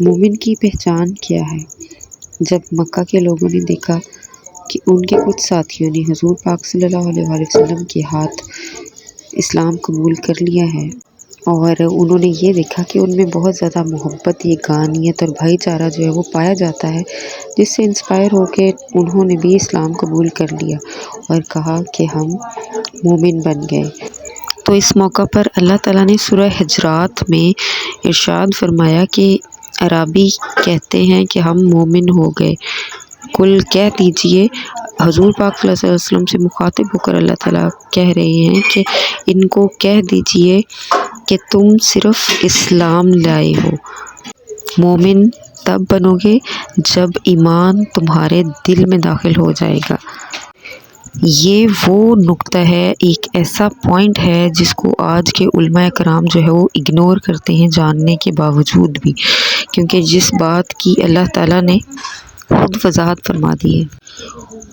مومن کی پہچان کیا ہے؟ جب مکہ کے لوگوں نے دیکھا کہ ان کے کچھ ساتھیوں نے حضور پاک صلی اللہ علیہ وآلہ وسلم کے ہاتھ اسلام قبول کر لیا ہے، اور انہوں نے یہ دیکھا کہ ان میں بہت زیادہ محبت، یگانیت اور بھائی چارہ جو ہے وہ پایا جاتا ہے، جس سے انسپائر ہو کے انہوں نے بھی اسلام قبول کر لیا اور کہا کہ ہم مومن بن گئے۔ تو اس موقع پر اللہ تعالیٰ نے سورہ حجرات میں ارشاد فرمایا کہ اعرابی کہتے ہیں کہ ہم مومن ہو گئے، کل کہہ دیجئے، حضور پاک صلی اللہ علیہ وسلم سے مخاطب ہو کر اللہ تعالیٰ کہہ رہے ہیں کہ ان کو کہہ دیجئے کہ تم صرف اسلام لائے ہو، مومن تب بنو گے جب ایمان تمہارے دل میں داخل ہو جائے گا۔ یہ وہ نقطہ ہے، ایک ایسا پوائنٹ ہے جس کو آج کے علماء کرام جو ہے وہ اگنور کرتے ہیں جاننے کے باوجود بھی، کیونکہ جس بات کی اللہ تعالیٰ نے خود وضاحت فرما دی ہے۔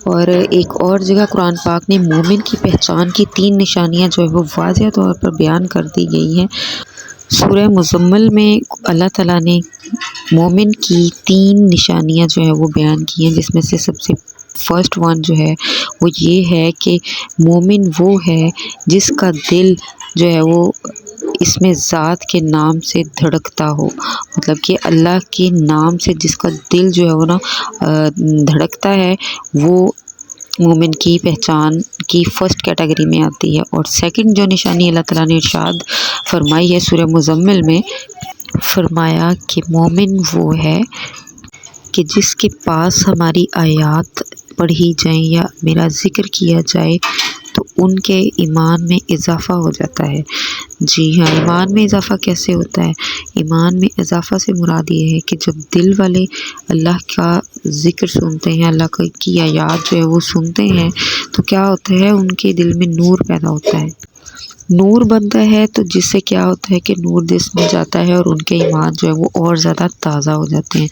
اور ایک اور جگہ قرآن پاک نے مومن کی پہچان کی 3 نشانیاں جو ہے وہ واضح طور پر بیان کر دی گئی ہیں۔ سورہ مزمل میں اللہ تعالیٰ نے مومن کی 3 نشانیاں جو ہے وہ بیان کی ہیں، جس میں سے سب سے فرسٹ ون جو ہے وہ یہ ہے کہ مومن وہ ہے جس کا دل جو ہے وہ اس میں ذات کے نام سے دھڑکتا ہو، مطلب کہ اللہ کے نام سے جس کا دل جو ہے وہ دھڑکتا ہے، وہ مومن کی پہچان کی فرسٹ کیٹیگری میں آتی ہے۔ اور سیکنڈ جو نشانی اللہ تعالیٰ نے ارشاد فرمائی ہے سورہ مزمل میں، فرمایا کہ مومن وہ ہے کہ جس کے پاس ہماری آیات پڑھی جائیں یا میرا ذکر کیا جائے تو ان کے ایمان میں اضافہ ہو جاتا ہے۔ جی ہاں، ایمان میں اضافہ کیسے ہوتا ہے؟ ایمان میں اضافہ سے مراد یہ ہے کہ جب دل والے اللہ کا ذکر سنتے ہیں، اللہ کی آیات جو ہے وہ سنتے ہیں، تو کیا ہوتا ہے، ان کے دل میں نور پیدا ہوتا ہے، نور بنتا ہے، تو جس سے کیا ہوتا ہے کہ نور جس میں جاتا ہے اور ان کے ایمان جو ہے وہ اور زیادہ تازہ ہو جاتے ہیں،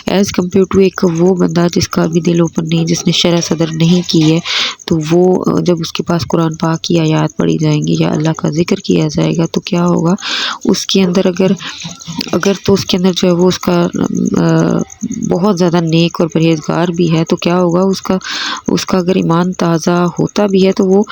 ایز کمپیئر ٹو ایک وہ بندہ جس کا بھی دل اوپن نہیں، جس نے شرح صدر نہیں کی ہے، تو وہ جب اس کے پاس قرآن پاک کی آیات پڑھی جائیں گی یا اللہ کا ذکر کیا جائے گا تو کیا ہوگا، اس کے اندر اگر تو اس کے اندر جو ہے وہ اس کا بہت زیادہ نیک اور پرہیزگار بھی ہے، تو کیا ہوگا، اس کا اگر ایمان تازہ ہوتا بھی ہے تو وہ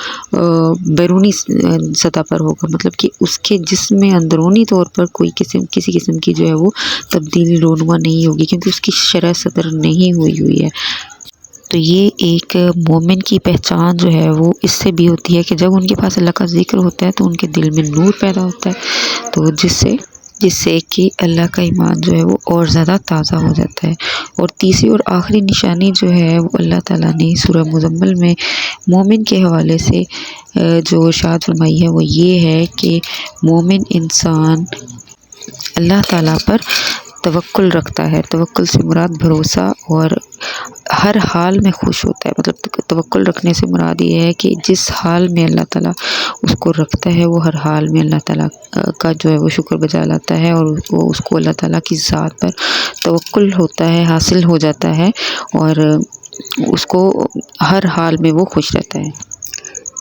بیرونی سطح پر ہوگا، مطلب کہ اس کے جسم میں اندرونی طور پر کسی قسم کی جو ہے وہ تبدیلی رونما نہیں ہوگی، کیونکہ اس کی شرح صدر نہیں ہوئی ہے۔ تو یہ ایک مومن کی پہچان جو ہے وہ اس سے بھی ہوتی ہے کہ جب ان کے پاس اللہ کا ذکر ہوتا ہے تو ان کے دل میں نور پیدا ہوتا ہے، تو جس سے کہ اللہ کا ایمان جو ہے وہ اور زیادہ تازہ ہو جاتا ہے۔ اور تیسری اور آخری نشانی جو ہے وہ اللہ تعالیٰ نے سورہ مزمل میں مومن کے حوالے سے جو ارشاد فرمائی ہے وہ یہ ہے کہ مومن انسان اللہ تعالیٰ پر توکل رکھتا ہے، توکل سے مراد بھروسہ، اور ہر حال میں خوش ہوتا ہے، مطلب توکل رکھنے سے مراد یہ ہے کہ جس حال میں اللہ تعالیٰ اس کو رکھتا ہے وہ ہر حال میں اللہ تعالیٰ کا جو ہے وہ شکر بجا لاتا ہے، اور وہ اس کو اللہ تعالیٰ کی ذات پر توکل ہوتا ہے، حاصل ہو جاتا ہے، اور اس کو ہر حال میں وہ خوش رہتا ہے۔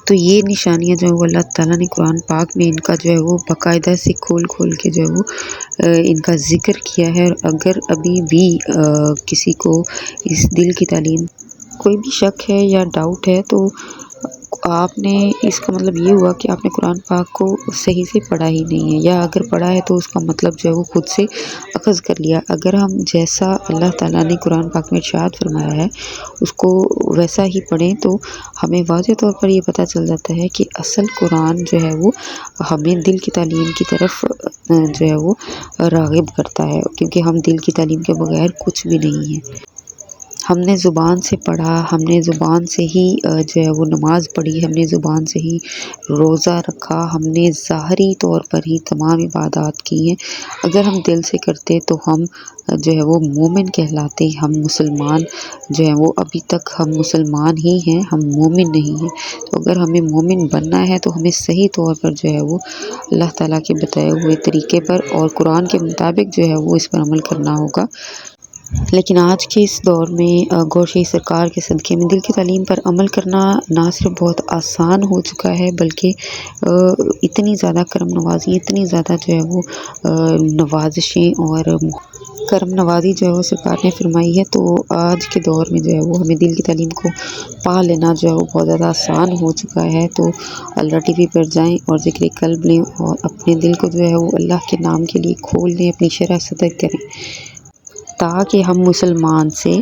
تو یہ نشانیاں جو ہے وہ اللہ تعالیٰ نے قرآن پاک میں ان کا جو ہے وہ باقاعدہ سے کھول کے جو ہے وہ ان کا ذکر کیا ہے۔ اور اگر ابھی بھی کسی کو اس دل کی تعلیم کوئی بھی شک ہے یا ڈاؤٹ ہے، تو آپ نے اس کا مطلب یہ ہوا کہ آپ نے قرآن پاک کو صحیح سے پڑھا ہی نہیں ہے، یا اگر پڑھا ہے تو اس کا مطلب جو ہے وہ خود سے اخذ کر لیا۔ اگر ہم جیسا اللہ تعالیٰ نے قرآن پاک میں ارشاد فرمایا ہے اس کو ویسا ہی پڑھیں تو ہمیں واضح طور پر یہ پتہ چل جاتا ہے کہ اصل قرآن جو ہے وہ ہمیں دل کی تعلیم کی طرف جو ہے وہ راغب کرتا ہے، کیونکہ ہم دل کی تعلیم کے بغیر کچھ بھی نہیں ہیں۔ ہم نے زبان سے پڑھا، ہم نے زبان سے ہی جو ہے وہ نماز پڑھی، ہم نے زبان سے ہی روزہ رکھا، ہم نے ظاہری طور پر ہی تمام عبادات کی ہیں۔ اگر ہم دل سے کرتے تو ہم جو ہے وہ مومن کہلاتے، ہم مسلمان جو ہے وہ ابھی تک ہم مسلمان ہی ہیں، ہم مومن نہیں ہیں۔ تو اگر ہمیں مومن بننا ہے تو ہمیں صحیح طور پر جو ہے وہ اللہ تعالیٰ کے بتائے ہوئے طریقے پر اور قرآن کے مطابق جو ہے وہ اس پر عمل کرنا ہوگا۔ لیکن آج کے اس دور میں گوشے سرکار کے صدقے میں دل کی تعلیم پر عمل کرنا نہ صرف بہت آسان ہو چکا ہے، بلکہ اتنی زیادہ کرم نوازی، اتنی زیادہ جو ہے وہ نوازشیں اور کرم نوازی جو ہے وہ سرکار نے فرمائی ہے، تو آج کے دور میں جو ہے وہ ہمیں دل کی تعلیم کو پا لینا جو ہے وہ بہت زیادہ آسان ہو چکا ہے۔ تو اللہ ٹی وی پر جائیں اور ذکر قلب لیں اور اپنے دل کو جو ہے وہ اللہ کے نام کے لیے کھول دیں، اپنی شرح صدر کریں تاکہ ہم مسلمان سے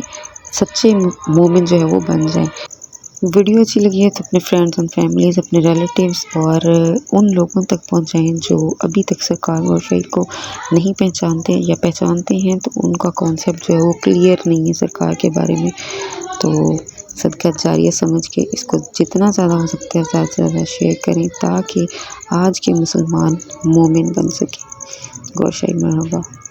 سچے مومن جو ہے وہ بن جائیں۔ ویڈیو اچھی لگی ہے تو اپنے فرینڈز اینڈ فیملیز، اپنے ریلیٹیوز اور ان لوگوں تک پہنچائیں جو ابھی تک سرکار گور شہید کو نہیں پہچانتے یا پہچانتے ہیں تو ان کا کانسیپٹ جو ہے وہ کلیئر نہیں ہے سرکار کے بارے میں۔ تو صدقہ جاریہ سمجھ کے اس کو جتنا زیادہ ہو سکتا ہے زیادہ سے زیادہ شیئر کریں تاکہ آج کے مسلمان مومن بن سکیں۔ گور شہید مرحبا۔